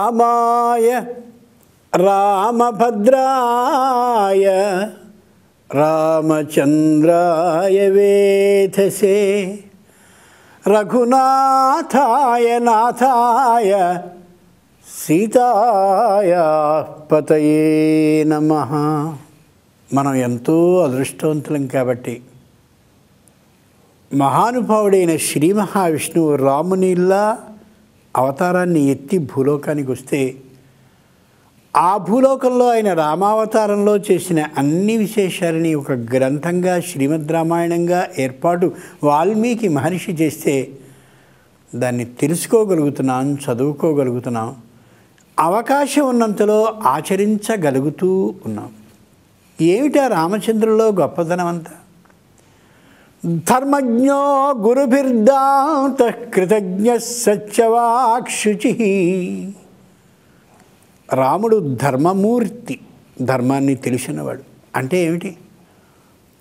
రామాయ రామభద్రాయ రామచంద్రాయ వేధసే రఘునాథాయ నాథాయ సీతాయ పతయే నమః. మనం ఎంతో అదృష్టవంతులం కాబట్టి మహానుభావుడైన శ్రీ మహావిష్ణువు రామునిలా అవతారాన్ని ఎత్తి భూలోకానికి వస్తే ఆ భూలోకంలో ఆయన రామావతారంలో చేసిన అన్ని విశేషాలని ఒక గ్రంథంగా శ్రీమద్ రామాయణంగా ఏర్పాటు వాల్మీకి మహర్షి చేస్తే దాన్ని తెలుసుకోగలుగుతున్నాం, చదువుకోగలుగుతున్నాం, అవకాశం ఉన్నంతలో ఆచరించగలుగుతూ ఉన్నాం. ఏమిటా రామచంద్రుల్లో గొప్పతనం అంతా? ధర్మజ్ఞో గురుభిర్దాంత కృతజ్ఞ సత్యవాక్షుచి. రాముడు ధర్మమూర్తి, ధర్మాన్ని తెలిసినవాడు. అంటే ఏమిటి?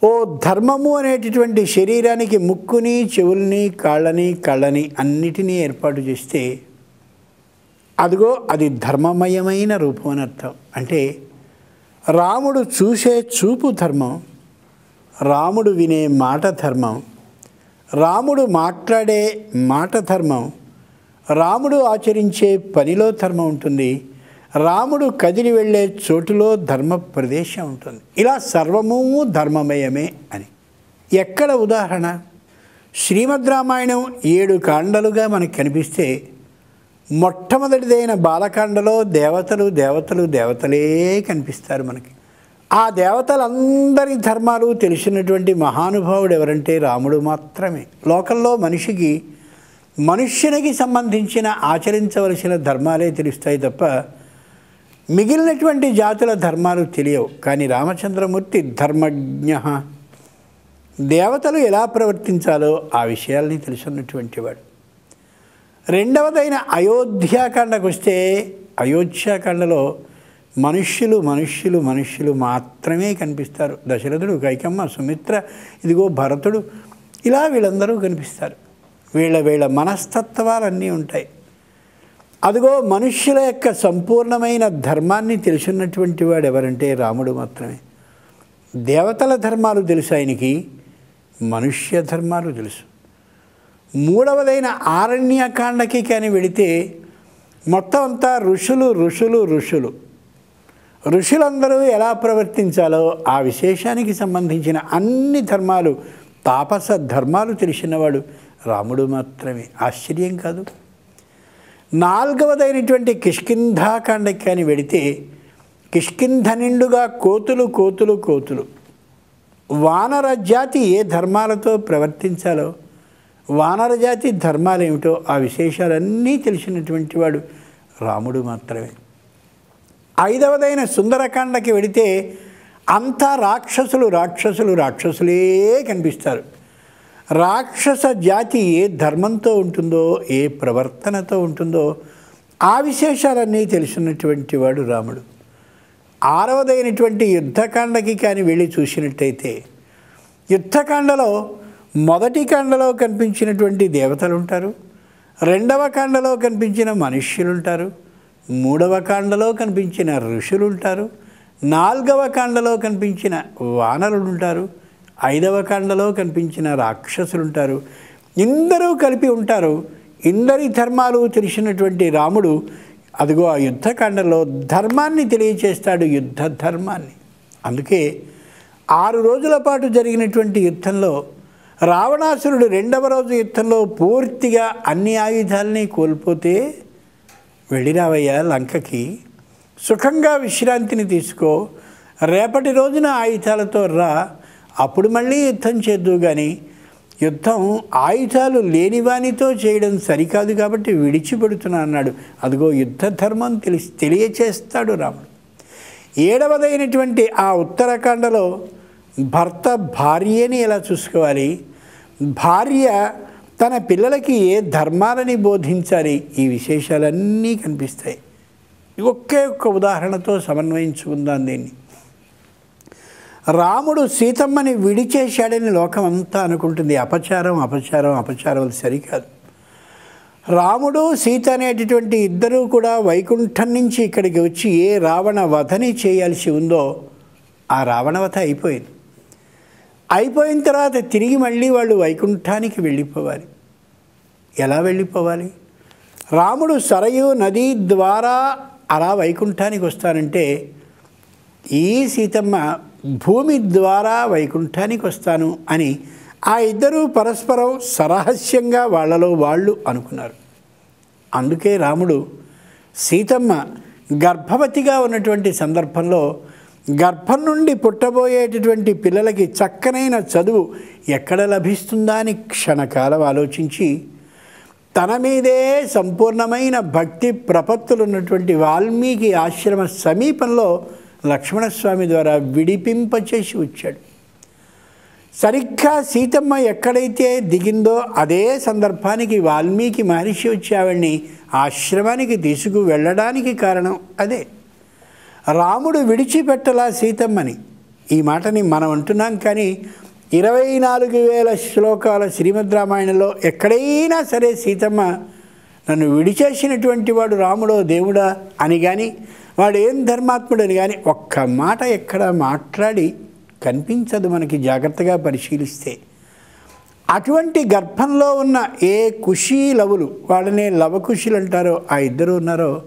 ఓ ధర్మము అనేటటువంటి శరీరానికి ముక్కుని, చెవుల్ని, కాళ్ళని, కళ్ళని అన్నిటినీ ఏర్పాటు చేస్తే అదిగో అది ధర్మమయమైన రూపం అని అర్థం. అంటే రాముడు చూసే చూపు ధర్మం, రాముడు వినే మాట ధర్మం, రాముడు మాట్లాడే మాట ధర్మం, రాముడు ఆచరించే పనిలో ధర్మం ఉంటుంది, రాముడు కదిలి వెళ్ళే చోటులో ధర్మ ప్రదేశం ఉంటుంది. ఇలా సర్వము ధర్మమయమే అని. ఎక్కడ ఉదాహరణ? శ్రీమద్ రామాయణం 7 కాండలుగా మనకు కనిపిస్తే మొట్టమొదటిదైన బాలకాండలో దేవతలు దేవతలు దేవతలే కనిపిస్తారు మనకి. ఆ దేవతలందరి ధర్మాలు తెలిసినటువంటి మహానుభావుడు ఎవరంటే రాముడు మాత్రమే. లోకంలో మనుష్యునికి సంబంధించిన ఆచరించవలసిన ధర్మాలే తెలుస్తాయి తప్ప మిగిలినటువంటి జాతుల ధర్మాలు తెలియవు. కానీ రామచంద్రమూర్తి ధర్మజ్ఞ. దేవతలు ఎలా ప్రవర్తించాలో ఆ విషయాల్ని తెలుసున్నటువంటి వాడు. రెండవదైన అయోధ్యాకాండకు వస్తే అయోధ్యాకాండలో మనుష్యులు మనుష్యులు మనుష్యులు మాత్రమే కనిపిస్తారు. దశరథుడు, కైకమ్మ, సుమిత్ర, ఇదిగో భరతుడు, ఇలా వీళ్ళందరూ కనిపిస్తారు. వీళ్ళ మనస్తత్వాలన్నీ ఉంటాయి. అదిగో మనుష్యుల యొక్క సంపూర్ణమైన ధర్మాన్ని తెలుసున్నటువంటి వాడు ఎవరంటే రాముడు మాత్రమే. దేవతల ధర్మాలు తెలుసు ఆయనకి, మనుష్య ధర్మాలు తెలుసు. మూడవదైన ఆరణ్యకాండకి కానీ వెళితే మొత్తం అంతా ఋషులందరూ ఎలా ప్రవర్తించాలో ఆ విశేషానికి సంబంధించిన అన్ని ధర్మాలు, తాపస ధర్మాలు తెలిసినవాడు రాముడు మాత్రమే. ఆశ్చర్యం కాదు? నాలుగవదైనటువంటి కిష్కింధాకాండకి కానీ వెళితే కిష్కింధ నిండుగా కోతులు. వానర జాతి ఏ ధర్మాలతో ప్రవర్తించాలో, వానర జాతి ధర్మాలేమిటో ఆ విశేషాలన్నీ తెలిసినటువంటి వాడు రాముడు మాత్రమే. ఐదవదైన సుందరకాండకి వెళితే అంతా రాక్షసులే కనిపిస్తారు. రాక్షస జాతి ఏ ధర్మంతో ఉంటుందో, ఏ ప్రవర్తనతో ఉంటుందో ఆ విశేషాలన్నీ తెలిసినటువంటి వాడు రాముడు. ఆరవదైనటువంటి యుద్ధకాండకి కానీ వెళ్ళి చూసినట్టయితే యుద్ధకాండలో మొదటి కాండలో కనిపించినటువంటి దేవతలు ఉంటారు, రెండవ కాండలో కనిపించిన మనుష్యులుంటారు, మూడవ కాండలో కనిపించిన ఋషులు ఉంటారు, నాలుగవ కాండలో కనిపించిన వానరులు ఉంటారు, ఐదవ కాండలో కనిపించిన రాక్షసులు ఉంటారు. ఇందరూ కలిపి ఉంటారు. ఇందరి ధర్మాలు తెలిసినటువంటి రాముడు అదిగో ఆ యుద్ధకాండలో ధర్మాన్ని తెలియచేస్తాడు, యుద్ధ ధర్మాన్ని. అందుకే 6 రోజుల పాటు జరిగినటువంటి యుద్ధంలో రావణాసురుడు రెండవ రోజు యుద్ధంలో పూర్తిగా అన్ని ఆయుధాలని కోల్పోతే, వెళ్ళిరావయ్యా లంకకి, సుఖంగా విశ్రాంతిని తీసుకో, రేపటి రోజున ఆయుధాలతో రా, అప్పుడు మళ్ళీ యుద్ధం చేద్దు. కానీ యుద్ధం ఆయుధాలు లేనివానితో చేయడం సరికాదు కాబట్టి విడిచిపెడుతున్నా అన్నాడు. అదిగో యుద్ధ ధర్మం తెలియచేస్తాడు రాముడు. 7వదైనటువంటి ఆ ఉత్తరాఖండలో భర్త భార్యని ఎలా చూసుకోవాలి, భార్య తన పిల్లలకి ఏ ధర్మాలని బోధించాలి, ఈ విశేషాలన్నీ కనిపిస్తాయి. ఒక్క ఉదాహరణతో సమన్వయించుకుందాం దీన్ని. రాముడు సీతమ్మని విడిచేశాడని లోకం అంతా అనుకుంటుంది. అపచారం అది సరికాదు. రాముడు సీత అనేటటువంటి ఇద్దరూ కూడా వైకుంఠం నుంచి ఇక్కడికి వచ్చి ఏ రావణ వధని చేయాల్సి ఉందో ఆ రావణవధ అయిపోయింది. అయిపోయిన తర్వాత తిరిగి మళ్ళీ వాళ్ళు వైకుంఠానికి వెళ్ళిపోవాలి. ఎలా వెళ్ళిపోవాలి? రాముడు సరయూ నది ద్వారా అలా వైకుంఠానికి వస్తానంటే ఈ సీతమ్మ భూమి ద్వారా వైకుంఠానికి వస్తాను అని ఆ ఇద్దరూ పరస్పరం సరహస్యంగా వాళ్ళలో వాళ్ళు అనుకున్నారు. అందుకే రాముడు సీతమ్మ గర్భవతిగా ఉన్నటువంటి సందర్భంలో గర్భం నుండి పుట్టబోయేటటువంటి పిల్లలకి చక్కనైన చదువు ఎక్కడ లభిస్తుందా అని క్షణకాలం ఆలోచించి తన మీదే సంపూర్ణమైన భక్తి ప్రపత్తులు ఉన్నటువంటి వాల్మీకి ఆశ్రమ సమీపంలో లక్ష్మణస్వామి ద్వారా విడిపింపచేసి వచ్చాడు. సరిగ్గా సీతమ్మ ఎక్కడైతే దిగిందో అదే సందర్భానికి వాల్మీకి మహర్షి వచ్చి ఆవిడ్ని ఆశ్రమానికి తీసుకు వెళ్ళడానికి కారణం అదే. రాముడు విడిచిపెట్టలా సీతమ్మని. ఈ మాటని మనం అంటున్నాం, కానీ 24,000 శ్లోకాల శ్రీమద్ రామాయణంలో ఎక్కడైనా సరే సీతమ్మ నన్ను విడిచేసినటువంటి వాడు రాముడో దేవుడా అని కానీ వాడు ఏం ధర్మాత్ముడని కానీ ఒక్క మాట ఎక్కడ మాట్లాడి కనిపించదు మనకి జాగ్రత్తగా పరిశీలిస్తే. అటువంటి గర్భంలో ఉన్న ఏ కుశీలవులు, వాళ్ళనే లవకుశులు అంటారో ఆ ఇద్దరు ఉన్నారో,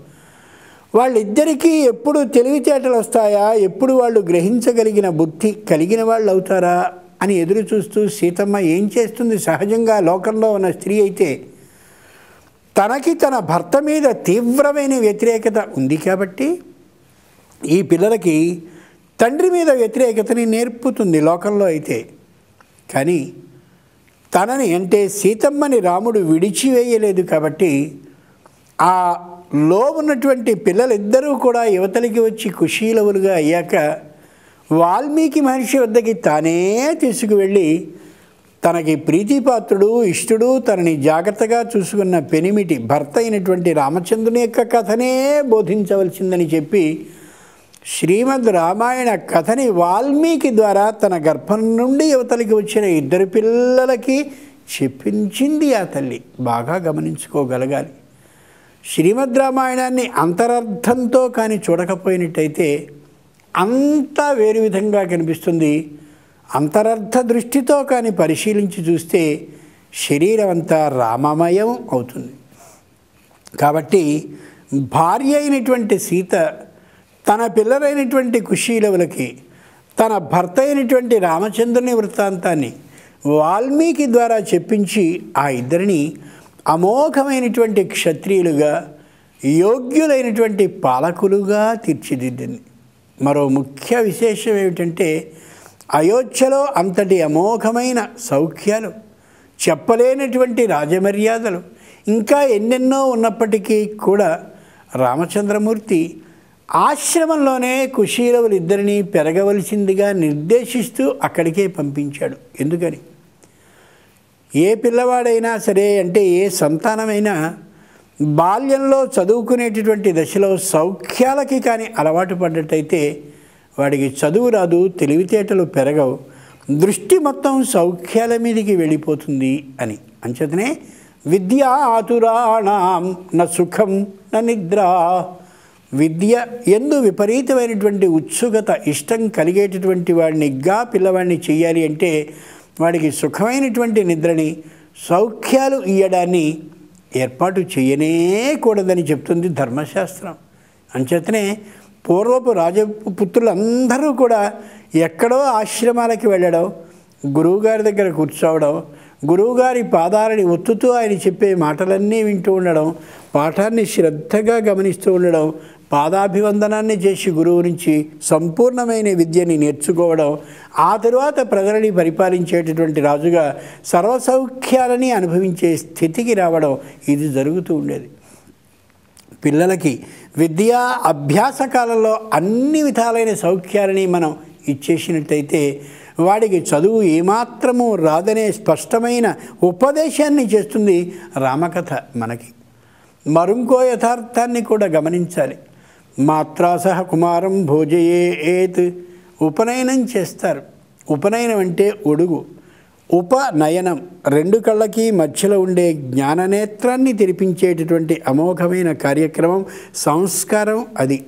వాళ్ళిద్దరికీ ఎప్పుడు తెలివితేటలు వస్తాయా, ఎప్పుడు వాళ్ళు గ్రహించగలిగిన బుద్ధి కలిగిన వాళ్ళు అవుతారా అని ఎదురు చూస్తూ సీతమ్మ ఏం చేస్తుంది? సహజంగా లోకంలో ఉన్న స్త్రీ అయితే తనకి తన భర్త మీద తీవ్రమైన వ్యతిరేకత ఉంది కాబట్టి ఈ పిల్లలకి తండ్రి మీద వ్యతిరేకతని నేర్పుతుంది లోకంలో అయితే. కానీ తనని అంటే సీతమ్మని రాముడు విడిచివేయలేదు కాబట్టి ఆ లో ఉన్నటువంటి పిల్లలిద్దరూ కూడా యువతలకి వచ్చి కుశీలవులుగా అయ్యాక వాల్మీకి మహర్షి వద్దకి తానే తీసుకువెళ్ళి తనకి ప్రీతిపాత్రుడు ఇష్టుడు తనని జాగ్రత్తగా చూసుకున్న పెనిమిటి భర్త అయినటువంటి రామచంద్రుని యొక్క కథనే బోధించవలసిందని చెప్పి శ్రీమద్ రామాయణ కథని వాల్మీకి ద్వారా తన గర్భం నుండి యువతలకి వచ్చిన ఇద్దరు పిల్లలకి చెప్పించింది ఆ తల్లి. బాగా గమనించుకోగలగాలి. శ్రీమద్ రామాయణాన్ని అంతరర్థంతో కానీ చూడకపోయినట్టయితే అంతా వేరు విధంగా కనిపిస్తుంది. అంతరర్థ దృష్టితో కానీ పరిశీలించి చూస్తే శరీరం అంతా రామమయం అవుతుంది. కాబట్టి భార్య అయినటువంటి సీత తన పిల్లలైనటువంటి కుశీలవులకి తన భర్త అయినటువంటి రామచంద్రుని వృత్తాంతాన్ని వాల్మీకి ద్వారా చెప్పించి ఆ ఇద్దరిని అమోఘమైనటువంటి క్షత్రియులుగా యోగ్యులైనటువంటి పాలకులుగా తీర్చిదిద్దింది. మరో ముఖ్య విశేషం ఏమిటంటే అయోధ్యలో అంతటి అమోఘమైన సౌఖ్యాలు, చెప్పలేనటువంటి రాజమర్యాదలు ఇంకా ఎన్నెన్నో ఉన్నప్పటికీ కూడా రామచంద్రమూర్తి ఆశ్రమంలోనే కుశీలవులు ఇద్దరిని పెరగవలసిందిగా నిర్దేశిస్తూ అక్కడికే పంపించాడు. ఎందుకని? ఏ పిల్లవాడైనా సరే అంటే ఏ సంతానమైనా బాల్యంలో చదువుకునేటటువంటి దశలో సౌఖ్యాలకి కానీ అలవాటు పడ్డట్టయితే వాడికి చదువు రాదు, తెలివితేటలు పెరగవు, దృష్టి మొత్తం సౌఖ్యాల మీదకి వెళ్ళిపోతుంది అని. అంచేతనే విద్యా ఆతురాణం న సుఖం న నిద్ర. విద్య ఎందు విపరీతమైనటువంటి ఉత్సుకత ఇష్టం కలిగేటటువంటి వాడినిగా పిల్లవాడిని చెయ్యాలి అంటే వాడికి సుఖమైనటువంటి నిద్రని సౌఖ్యాలు ఇయ్యడాన్ని ఏర్పాటు చేయనేకూడదని చెప్తుంది ధర్మశాస్త్రం. అంచేతనే పూర్వపు రాజపుత్రులందరూ కూడా ఎక్కడో ఆశ్రమాలకి వెళ్ళడం, గురువుగారి దగ్గర కూర్చోవడం, గురువుగారి పాదాలని ఒత్తుతూ ఆయన చెప్పే మాటలన్నీ వింటూ ఉండడం, పాఠాన్ని శ్రద్ధగా గమనిస్తూ ఉండడం, పాదాభివందనాన్ని చేసి గురువు నుంచి సంపూర్ణమైన విద్యని నేర్చుకోవడం, ఆ తరువాత ప్రజలని పరిపాలించేటటువంటి రాజుగా సర్వసౌఖ్యాలని అనుభవించే స్థితికి రావడం ఇది జరుగుతూ ఉండేది. పిల్లలకి విద్యా అభ్యాస కాలంలో అన్ని విధాలైన సౌఖ్యాలని మనం ఇచ్చేసినట్టయితే వాడికి చదువు ఏమాత్రము రాదనే స్పష్టమైన ఉపదేశాన్ని చేస్తుంది రామకథ మనకి. మరింకో యథార్థాన్ని కూడా గమనించాలి. మాత్రాసహ కుమారం భోజయేత్. ఉపనయనం చేస్తారు. ఉపనయనం అంటే ఒడుగు. ఉపనయనం, రెండు కళ్ళకి మధ్యలో ఉండే జ్ఞాననేత్రాన్ని తెరిపించేటటువంటి అమోఘమైన కార్యక్రమం, సంస్కారం అది.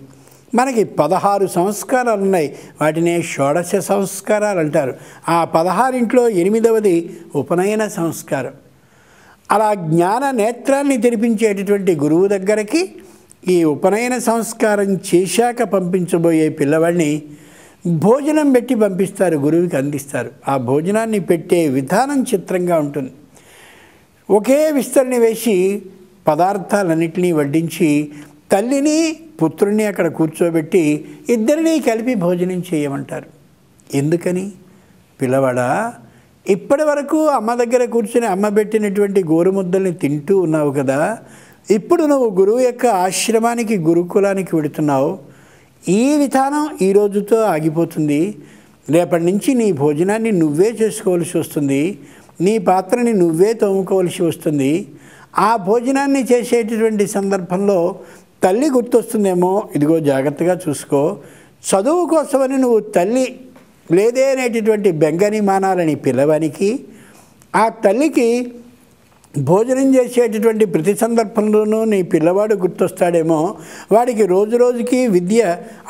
మనకి 16 సంస్కారాలు ఉన్నాయి. వాటినే షోడశ సంస్కారాలు అంటారు. ఆ 16 8వది ఉపనయన సంస్కారం. అలా జ్ఞాన నేత్రాన్ని తెరిపించేటటువంటి గురువు దగ్గరికి ఈ ఉపనయన సంస్కారం చేశాక పంపించబోయే పిల్లవాడిని భోజనం పెట్టి పంపిస్తారు, గురువుకి అందిస్తారు. ఆ భోజనాన్ని పెట్టే విధానం చిత్రంగా ఉంటుంది. ఒకే విస్తరణ వేసి పదార్థాలన్నింటినీ వడ్డించి తల్లిని పుత్రుణ్ణి అక్కడ కూర్చోబెట్టి ఇద్దరినీ కలిపి భోజనం చేయమంటారు. ఎందుకని? పిల్లవాడా, ఇప్పటి వరకు అమ్మ దగ్గర కూర్చొని అమ్మ పెట్టినటువంటి గోరుముద్దల్ని తింటూ ఉన్నావు కదా, ఇప్పుడు నువ్వు గురువు యొక్క ఆశ్రమానికి, గురుకులానికి వెడుతున్నావు. ఈ విధానం ఈ రోజుతో ఆగిపోతుంది. రేపటి నుంచి నీ భోజనాన్ని నువ్వే చేసుకోవాల్సి వస్తుంది, నీ పాత్రని నువ్వే తోముకోవాల్సి వస్తుంది. ఆ భోజనాన్ని చేసేటటువంటి సందర్భంలో తల్లి గుర్తొస్తుందేమో, ఇదిగో జాగ్రత్తగా చూసుకో. చదువు కోసమని నువ్వు తల్లి లేదే అనేటటువంటి బెంగని మానాలని పిల్లవానికి, ఆ తల్లికి భోజనం చేసేటటువంటి ప్రతి సందర్భంలోనూ నీ పిల్లవాడు గుర్తొస్తాడేమో, వాడికి రోజు రోజుకి విద్య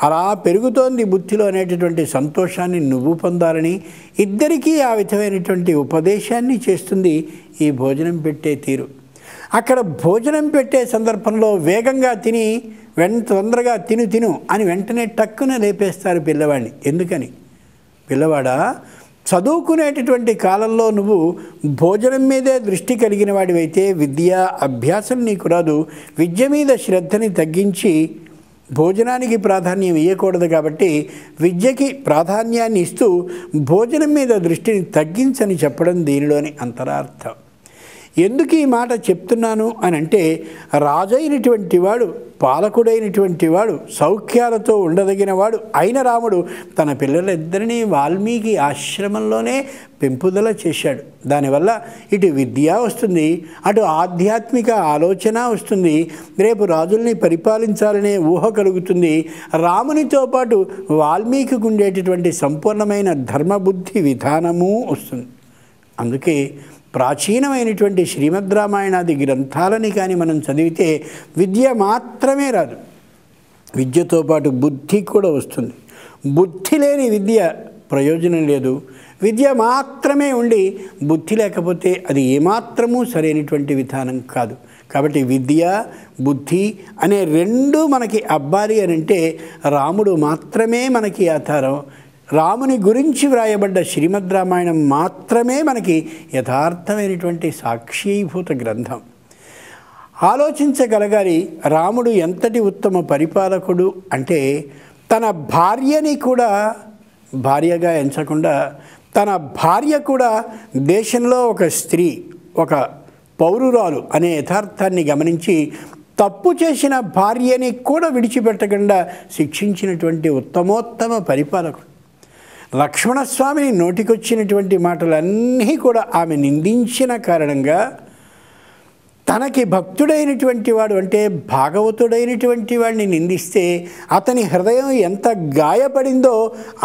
అలా పెరుగుతోంది బుద్ధిలో అనేటటువంటి సంతోషాన్ని నువ్వు పొందాలని ఇద్దరికీ ఆ విధమైనటువంటి ఉపదేశాన్ని చేస్తుంది ఈ భోజనం పెట్టే తీరు. అక్కడ భోజనం పెట్టే సందర్భంలో వేగంగా తిని తొందరగా తిను అని వెంటనే టక్కున లేపేస్తారు పిల్లవాడిని. ఎందుకని? పిల్లవాడా, చదువుకునేటటువంటి కాలంలో నువ్వు భోజనం మీదే దృష్టి కలిగిన వాడివైతే విద్యా అభ్యాసం నీకు రాదు. విద్య మీద శ్రద్ధని తగ్గించి భోజనానికి ప్రాధాన్యం ఇవ్వకూడదు. కాబట్టి విద్యకి ప్రాధాన్యాన్ని ఇస్తూ భోజనం మీద దృష్టిని తగ్గించని చెప్పడం దీనిలోని అంతరార్థం. ఎందుకు ఈ మాట చెప్తున్నాను అని అంటే, రాజైనటువంటి వాడు, పాలకుడైనటువంటి వాడు, సౌఖ్యాలతో ఉండదగిన వాడు అయిన రాముడు తన పిల్లలిద్దరినీ వాల్మీకి ఆశ్రమంలోనే పెంపుదల చేశాడు. దానివల్ల ఇటు విద్య వస్తుంది, అటు ఆధ్యాత్మిక ఆలోచన వస్తుంది. రేపు రాజుల్ని పరిపాలించాలనే ఊహ కలుగుతుంది. రామునితో పాటు వాల్మీకి ఉండేటటువంటి సంపూర్ణమైన ధర్మబుద్ధి విధానము వస్తుంది. అందుకే ప్రాచీనమైనటువంటి శ్రీమద్ రామాయణాది గ్రంథాలని కానీ మనం చదివితే విద్య మాత్రమే రాదు, విద్యతో పాటు బుద్ధి కూడా వస్తుంది. బుద్ధి లేని విద్య ప్రయోజనం లేదు. విద్య మాత్రమే ఉండి బుద్ధి లేకపోతే అది ఏమాత్రమూ సరైనటువంటి విధానం కాదు. కాబట్టి విద్య, బుద్ధి అనే రెండు మనకి అబ్బాలి అని అంటే రాముడు మాత్రమే మనకి ఆధారం. రాముని గురించి వ్రాయబడ్డ శ్రీమద్ రామాయణం మాత్రమే మనకి యథార్థమైనటువంటి సాక్షీభూత గ్రంథం. ఆలోచించగలగాలి, రాముడు ఎంతటి ఉత్తమ పరిపాలకుడు అంటే తన భార్యని కూడా భార్యగా ఎంచకుండా, తన భార్య కూడా దేశంలో ఒక స్త్రీ, ఒక పౌరురాలు అనే యథార్థాన్ని గమనించి తప్పు చేసిన భార్యని కూడా విడిచిపెట్టకుండా శిక్షించినటువంటి ఉత్తమోత్తమ పరిపాలకుడు. లక్ష్మణస్వామిని నోటికొచ్చినటువంటి మాటలన్నీ కూడా ఆమె నిందించిన కారణంగా తనకి భక్తుడైనటువంటి వాడు అంటే భాగవతుడైనటువంటి వాడిని నిందిస్తే అతని హృదయం ఎంత గాయపడిందో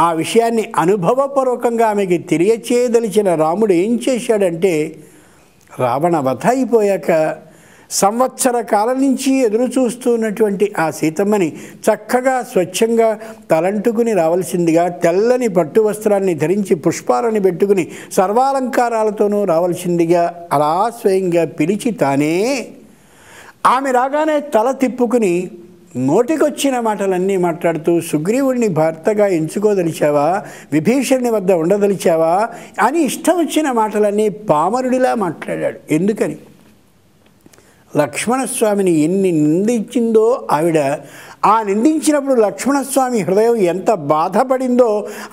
ఆ విషయాన్ని అనుభవపూర్వకంగా ఆమెకి తెలియచేయదలిచిన రాముడు ఏం చేశాడంటే, రావణ వధ అయిపోయాక సంవత్సర కాలం నుంచి ఎదురు చూస్తున్నటువంటి ఆ సీతమ్మని చక్కగా స్వచ్ఛంగా తలంటుకుని రావాల్సిందిగా, తెల్లని పట్టు వస్త్రాన్ని ధరించి పుష్పాలను పెట్టుకుని సర్వాలంకారాలతోనూ రావాల్సిందిగా అలా స్వయంగా పిలిచి తానే ఆమె రాగానే తల తిప్పుకుని నోటికొచ్చిన మాటలన్నీ మాట్లాడుతూ సుగ్రీవుడిని భర్తగా ఎంచుకోదలిచావా, విభీషణుని వద్ద ఉండదలిచావా అని ఇష్టం వచ్చిన మాటలన్నీ పామరుడిలా మాట్లాడాడు. ఎందుకని? లక్ష్మణస్వామిని ఎన్ని నిందించిందో ఆవిడ, ఆ నిందించినప్పుడు లక్ష్మణస్వామి హృదయం ఎంత బాధపడిందో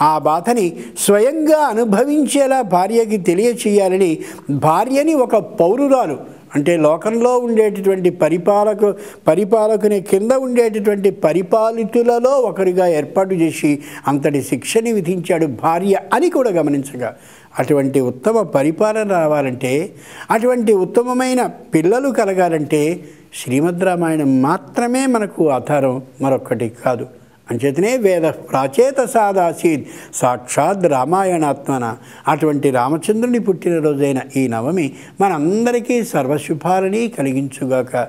ఆ బాధని స్వయంగా అనుభవించేలా భార్యకి తెలియచేయాలని భార్యని ఒక పౌరురాలు అంటే లోకంలో ఉండేటటువంటి పరిపాలకుని కింద ఉండేటటువంటి పరిపాలితులలో ఒకరిగా ఏర్పాటు చేసి అంతటి శిక్షని విధించాడు భార్య అని కూడా గమనించగా. అటువంటి ఉత్తమ పరిపాలన రావాలంటే, అటువంటి ఉత్తమమైన పిల్లలు కలగాలంటే శ్రీమద్ రామాయణం మాత్రమే మనకు ఆధారం, మరొక్కటి కాదు అంచేతనే వేద ప్రాచేత సాదాసీద్ సాక్షాత్ రామాయణాత్మన. అటువంటి రామచంద్రుని పుట్టినరోజైన ఈ నవమి మనందరికీ సర్వశుభాలని కలిగించుగాక.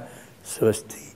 స్వస్తి.